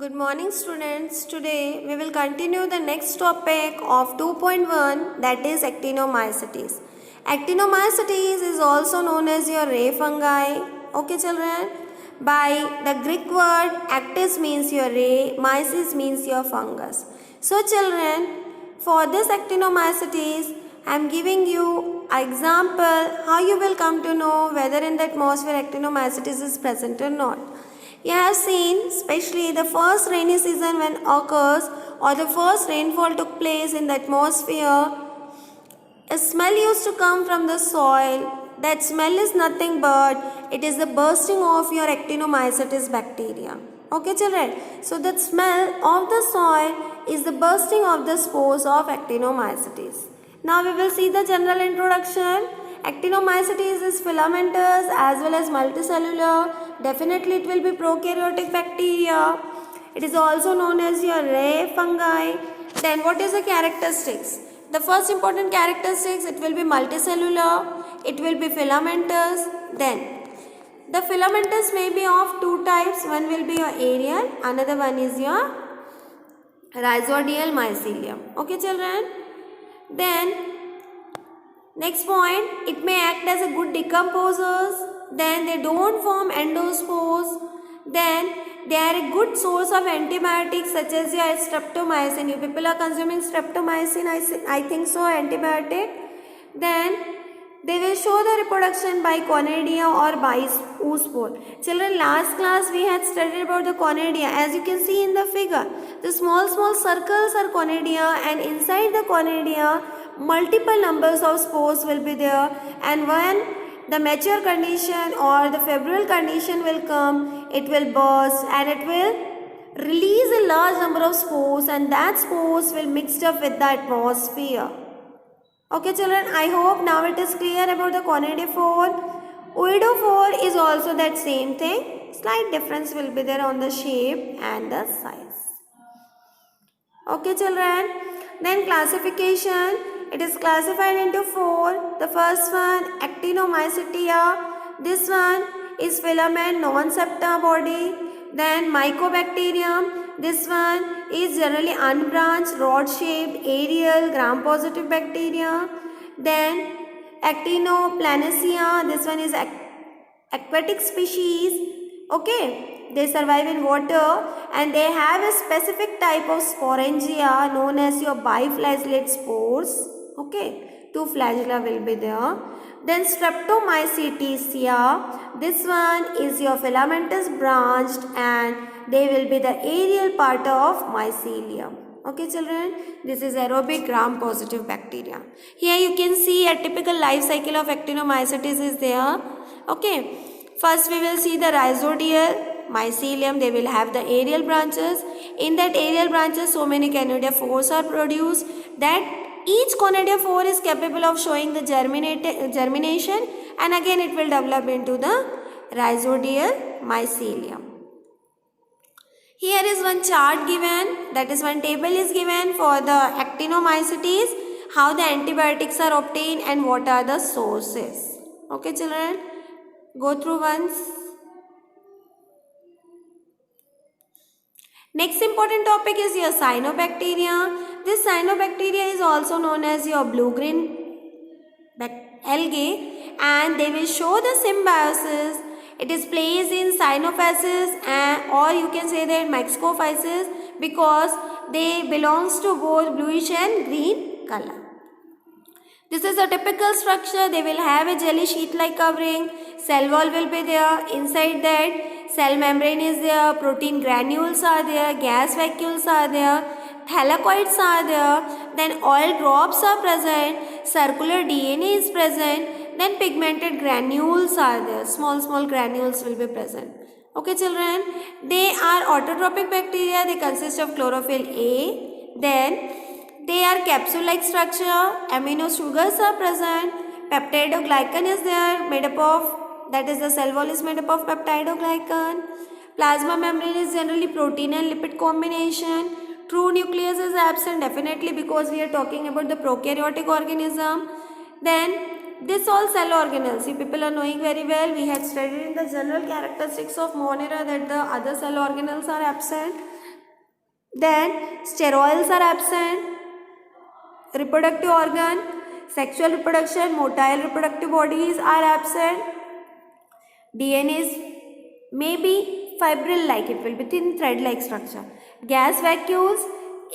Good morning students. Today we will continue the next topic of 2.1, that is actinomycetes. Actinomycetes is also known as your ray fungi. Okay children. By the Greek word actis means your ray, myces means your fungus. So children, for this actinomycetes I am giving you an example how you will come to know whether in the atmosphere actinomycetes is present or not. You have seen, especially the first rainy season when occurs or the first rainfall took place in the atmosphere, a smell used to come from the soil. That smell is nothing but it is the bursting of your actinomycetes bacteria. Okay children, so the smell of the soil is the bursting of the spores of actinomycetes. Now we will see the general introduction. Actinomycetes is filamentous as well as multicellular. Definitely it will be prokaryotic bacteria. It is also known as your ray fungi. Then what is the characteristics? The first important characteristics, it will be multicellular, it will be filamentous. Then the filamentous may be of two types. One will be your aerial, another one is your rhizodial mycelium. Okay children. Then next point, it may act as a good decomposers. Then they don't form endospores. Then they are a good source of antibiotics such as your streptomycin. You people are consuming streptomycin, I think so, antibiotic. Then they will show the reproduction by conidia or by oospore. Children, last class we had studied about the conidia. As you can see in the figure, the small circles are conidia, and inside the conidia multiple numbers of spores will be there, and when the mature condition or the febrile condition will come, it will burst and it will release a large number of spores, and that spores will mix up with the atmosphere. Okay children, I hope now it is clear about the conidiphore. Oidophore is also that same thing. Slight difference will be there on the shape and the size. Okay children, then classification. It is classified into four. The first one, Actinomycetia. This one is filament non-septa body. Then Mycobacterium. This one is generally unbranched, rod-shaped, aerial, gram-positive bacteria. Then Actinoplanacia. This one is aquatic species. Okay, they survive in water and they have a specific type of sporangia known as your biflagellate spores. Okay, two flagella will be there. Then Streptomycetesia, this one is your filamentous branched and they will be the aerial part of mycelium. Okay children, this is aerobic gram-positive bacteria. Here you can see a typical life cycle of actinomycetes is there. Okay, first we will see the rhizodial mycelium. They will have the aerial branches. In that aerial branches, so many conidiophores are produced that each conidiophore is capable of showing the germination, and again it will develop into the rhizodial mycelium. Here is one chart given, that is one table is given for the actinomycetes, how the antibiotics are obtained and what are the sources. Okay children, go through once. Next important topic is your cyanobacteria. This cyanobacteria is also known as your blue-green algae, and they will show the symbiosis. It is placed in cyanophases or you can say that myxophases because they belongs to both bluish and green color. This is a typical structure. They will have a jelly sheet-like covering. Cell wall will be there. Inside that, cell membrane is there. Protein granules are there. Gas vacuoles are there. Thylakoids are there. Then oil drops are present. Circular DNA is present. Then pigmented granules are there. Small granules will be present. Okay children. They are autotrophic bacteria. They consist of chlorophyll A. Then they are capsule-like structure, amino sugars are present, peptidoglycan is there, made up of, that is the cell wall is made up of peptidoglycan, plasma membrane is generally protein and lipid combination, true nucleus is absent definitely because we are talking about the prokaryotic organism. Then this all cell organelles, you people are knowing very well, we had studied in the general characteristics of Monera that the other cell organelles are absent. Then steroids are absent. Reproductive organ, sexual reproduction, motile reproductive bodies are absent. DNA may be fibril-like, it will be thin thread-like structure. Gas vacuoles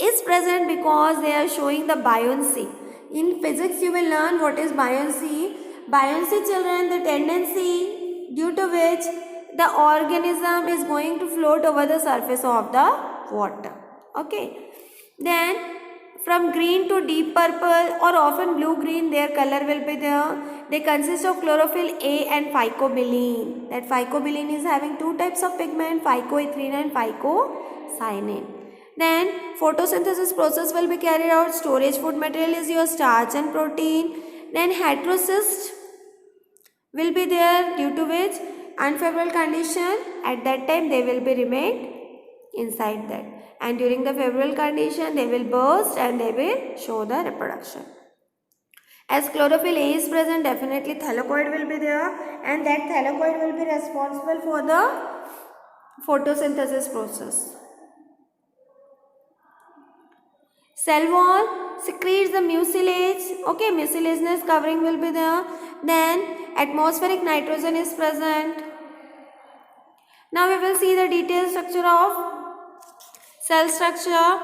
is present because they are showing the buoyancy. In physics, you will learn what is buoyancy. Buoyancy, children, the tendency due to which the organism is going to float over the surface of the water. Okay. Then from green to deep purple or often blue-green, their color will be there. They consist of chlorophyll A and phycobilin. That phycobilin is having two types of pigment, phycoethrin and phycocyanin. Then photosynthesis process will be carried out. Storage food material is your starch and protein. Then heterocyst will be there, due to which unfavorable condition, at that time they will be remained inside that, and during the favorable condition they will burst and they will show the reproduction. As chlorophyll A is present, definitely thylakoid will be there, and that thylakoid will be responsible for the photosynthesis process. Cell wall secretes the mucilage. Okay, mucilaginous covering will be there. Then atmospheric nitrogen is present. Now we will see the detailed structure of cell structure.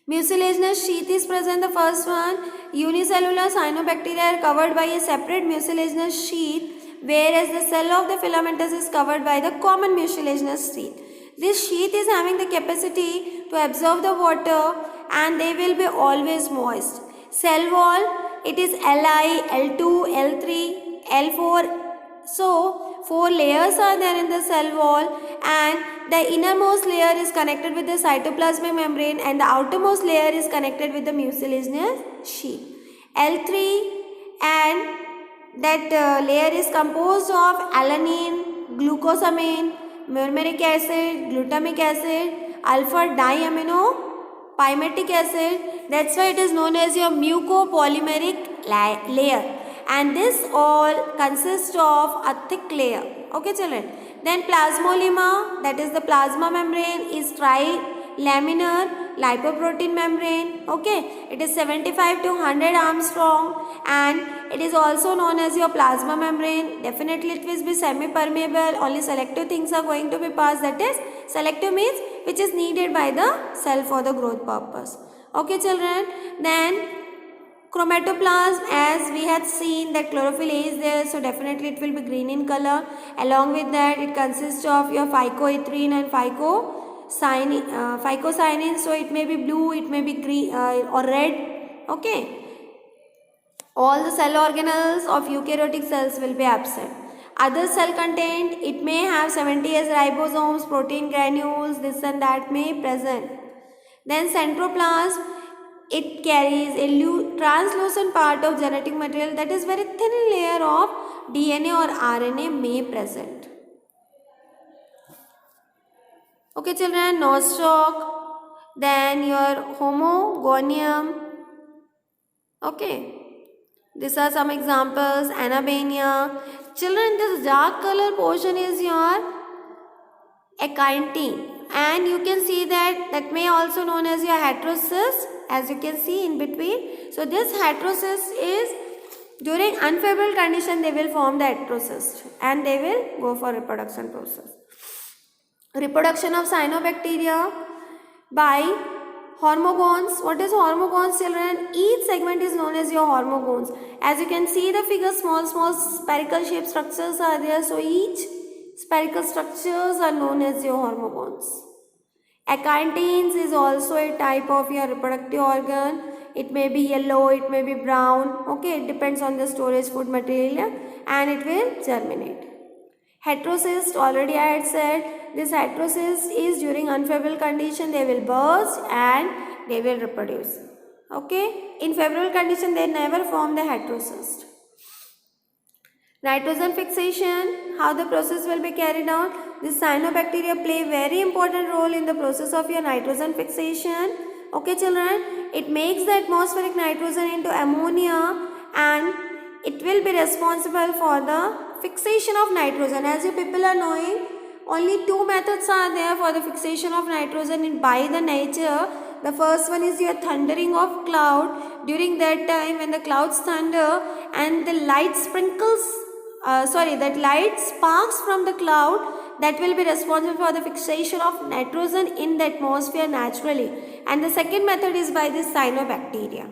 Mucilaginous sheath is present, the first one. Unicellular cyanobacteria are covered by a separate mucilaginous sheath, whereas the cell of the filamentous is covered by the common mucilaginous sheath. This sheath is having the capacity to absorb the water and they will be always moist. Cell wall, it is Li, L2, L3, L4. So, 4 layers are there in the cell wall, and the innermost layer is connected with the cytoplasmic membrane and the outermost layer is connected with the mucilaginous sheath. L3 and that layer is composed of alanine, glucosamine, murmuric acid, glutamic acid, alpha diamino-pymetic acid. That's why it is known as your mucopolymeric layer. And this all consists of a thick layer. Okay, children. Then plasmolema, that is the plasma membrane, is trilaminar lipoprotein membrane. Okay, it is 75 to 100 Armstrong, and it is also known as your plasma membrane. Definitely it will be semi-permeable. Only selective things are going to be passed. That is, selective means which is needed by the cell for the growth purpose. Okay, children. Then chromatoplasm, as we had seen that chlorophyll A is there, so definitely it will be green in color. Along with that, it consists of your phycoethrin and phycocyanin, so it may be blue, it may be green or red. Okay. All the cell organelles of eukaryotic cells will be absent. Other cell content, it may have 70S ribosomes, protein granules, this and that may present. Then centroplasm, it carries a translucent part of genetic material, that is very thin layer of DNA or RNA may present. Okay, children, nostoc, then your homogonium. Okay, these are some examples. Anabania. Children, this dark color portion is your acantine, and you can see that may also known as your heterocyst, as you can see in between. So this heterocyst is, during unfavorable condition they will form the heterocyst and they will go for reproduction process. Reproduction of cyanobacteria by hormogones. What is hormogones, children? Each segment is known as your hormogones. As you can see the figure, small spherical shaped structures are there. So each spherical structures are known as your hormogones. Acantines is also a type of your reproductive organ. It may be yellow, it may be brown. Okay, it depends on the storage food material and it will germinate. Heterocyst, already I had said, this heterocyst is during unfavorable condition, they will burst and they will reproduce. Okay, in favorable condition they never form the heterocyst. Nitrogen fixation, how the process will be carried out. This cyanobacteria play very important role in the process of your nitrogen fixation. Okay, children, it makes the atmospheric nitrogen into ammonia and it will be responsible for the fixation of nitrogen. As you people are knowing, only two methods are there for the fixation of nitrogen by the nature. The first one is your thundering of cloud. During that time when the clouds thunder and the light that light sparks from the cloud, that will be responsible for the fixation of nitrogen in the atmosphere naturally. And the second method is by the cyanobacteria.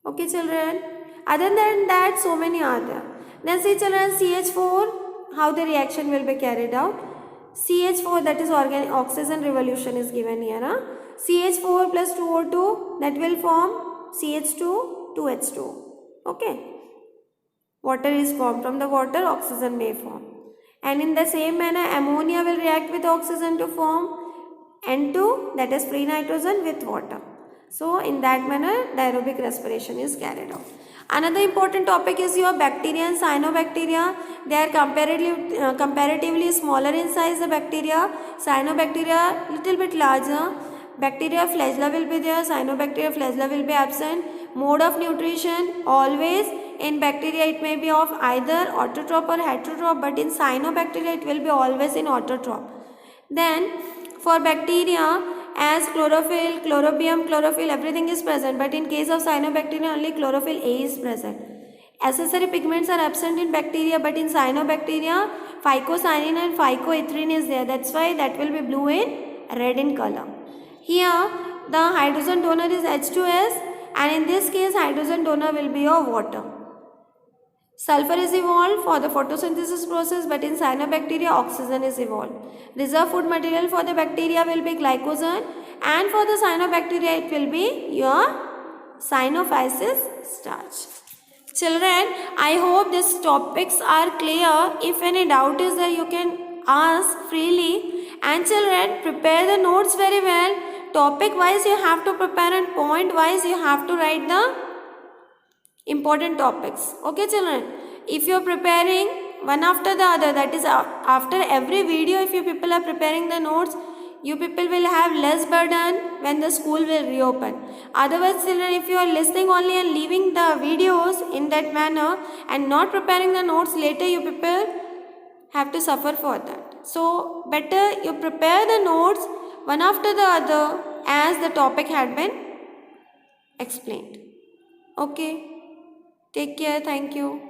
Okay children. Other than that, so many are there. Then see children, CH4, how the reaction will be carried out. CH4, that is organic oxygen revolution is given here. CH4 plus 2O2, that will form CH2, 2H2. Okay. Water is formed. From the water, oxygen may form. And in the same manner, ammonia will react with oxygen to form N2, that is free nitrogen, with water. So in that manner, the aerobic respiration is carried out. Another important topic is your bacteria and cyanobacteria. They are comparatively smaller in size, the bacteria. Cyanobacteria little bit larger. Bacteria flagella will be there, cyanobacteria flagella will be absent. Mode of nutrition, always in bacteria it may be of either autotroph or heterotroph, but in cyanobacteria it will be always in autotroph. Then for bacteria, as chlorophyll, chlorobium, chlorophyll, everything is present, but in case of cyanobacteria only chlorophyll A is present. Accessory pigments are absent in bacteria, but in cyanobacteria phycocyanin and phycoethrin is there. That's why that will be blue and red in color. Here the hydrogen donor is H2S, and in this case hydrogen donor will be your water. Sulfur is evolved for the photosynthesis process, but in cyanobacteria oxygen is evolved. Reserve food material for the bacteria will be glycogen, and for the cyanobacteria it will be your cyanophysis starch. Children, I hope these topics are clear. If any doubt is there, you can ask freely. And children, prepare the notes very well. Topic wise you have to prepare, and point wise you have to write the important topics. Okay children, if you are preparing one after the other, that is after every video, if you people are preparing the notes, you people will have less burden when the school will reopen. Otherwise children, if you are listening only and leaving the videos in that manner and not preparing the notes, later you people have to suffer for that. So better you prepare the notes one after the other as the topic had been explained. Okay. Take care. Thank you.